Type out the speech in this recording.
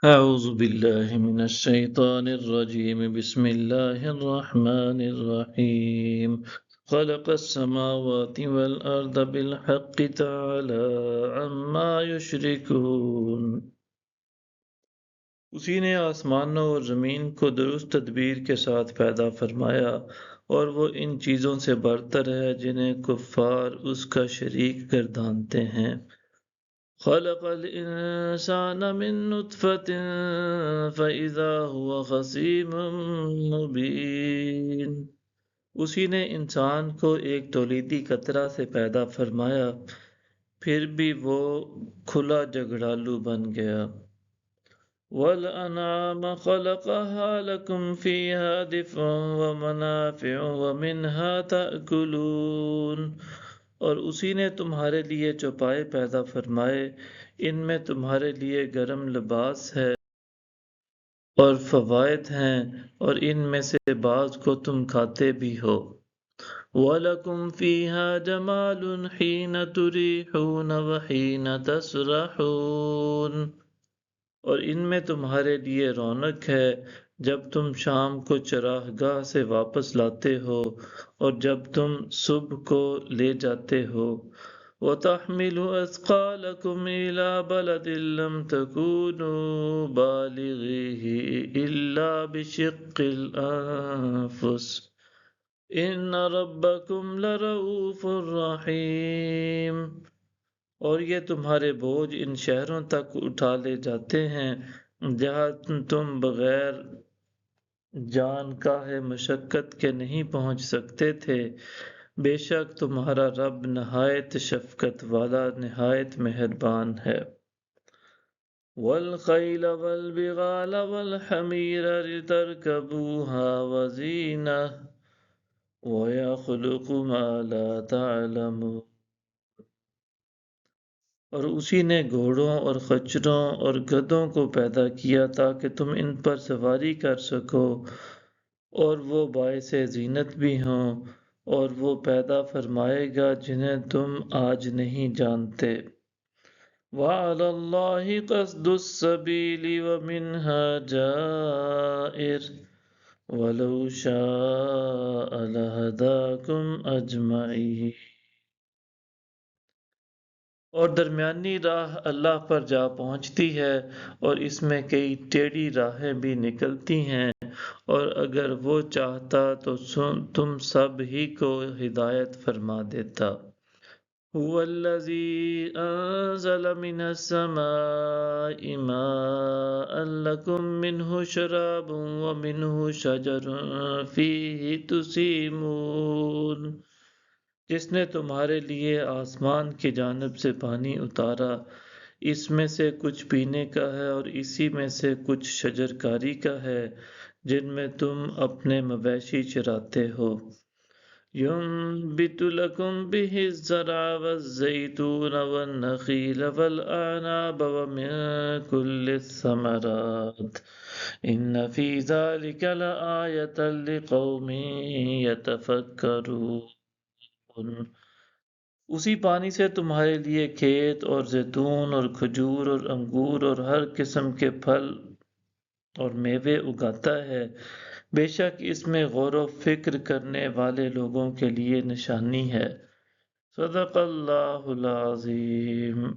أعوذ بالله من الشيطان الرجيم بسم الله الرحمن الرحيم خلق السماوات والأرض بالحق تعالى عما يشركون اسی نے آسمانوں اور زمین کو درست تدبیر کے ساتھ پیدا فرمایا اور وہ ان چیزوں سے برتر ہے جنہیں کفار اس کا شریک گردانتے ہیں خلق الإنسان من نطفة فإذا هو خصيم مبين اسی نے انسان کو ایک تولیدی قطرہ سے پیدا فرمایا پھر بھی وہ کھلا جھگڑالو بن گیا وَالْأَنْعَامَ خَلَقَهَا لَكُمْ فِيهَا دِفْءٌ وَمَنَافِعُ وَمِنْهَا تَأْكُلُونَ اور اسی نے تمہارے لیے چوپائے پیدا فرمائے ان میں تمہارے لیے گرم لباس ہے اور فوائد ہیں اور ان میں سے بعض کو تم کھاتے بھی ہو وَلَكُمْ فِيهَا جَمَالٌ حِينَ تُرِيحُونَ وَحِينَ تَسْرَحُونَ اور ان میں تمہارے لیے رونق ہے جب تم شام کو چراہ گاہ سے واپس لاتے ہو اور جب تم صبح کو لے جاتے ہو وَتَحْمِلُ أَثْقَالَكُمْ إِلَى بَلَدٍ لَّمْ تَكُونُوا بَالِغِيهِ إِلَّا بِشِقِّ الْأَنفُسِ إِنَّ رَبَّكُمْ لَرَءُوفٌ رَّحِيمٌ اور یہ تمہارے بوجھ ان شہروں تک اٹھا لے جاتے ہیں جہاں تم بغیر جان کاہے مشقت کے نہیں پہنچ سکتے تھے بے شک تمہارا رب نہایت شفقت والا نہایت مہربان ہے وَالْخَيْلَ وَالْبِغَالَ وَالْحَمِيرَ لِتَرْكَبُوهَا وَزِينَةً وَيَخْلُقُ مَا لَا تَعْلَمُونَ اور اسی نے گھوڑوں اور خچروں اور گدھوں کو پیدا کیا تاکہ تم ان پر سواری کر سکو اور وہ باعث زینت بھی ہوں اور وہ پیدا فرمائے گا جنہیں تم آج نہیں جانتے وَعَلَى اللَّهِ قَصْدُ السَّبِيلِ وَمِنْهَا جَائِرٌ وَلَوْ شَاءَ لَهَدَاكُمْ أَجْمَعِينَ اور درمیانی راہ اللہ پر جا پہنچتی ہے اور اس میں کئی ٹیڑھی راہیں بھی نکلتی ہیں اور اگر وہ چاہتا تو تم سب ہی کو ہدایت فرما دیتا هو الذی انزل من السماء ماء لکم منہ شراب ومنہ شجر فیہ تسیمون جس نے تمہارے لیے آسمان کی جانب سے پانی اتارا اس میں سے کچھ پینے کا ہے اور اسی میں سے کچھ شجرکاری کا ہے جن میں تم اپنے مویشی چراتے ہو ينبت لكم به الزرع والزيتون والنخيل والأعناب ومن كل الثمرات إن في ذلك لآية لقوم يتفكرون اسی پانی سے تمہارے لیے کھیت اور زیتون اور کھجور اور انگور اور ہر قسم کے پھل اور میوے اگاتا ہے بے شک اس میں غور و فکر کرنے والے لوگوں کے لیے نشانی ہے صدق اللہ العظیم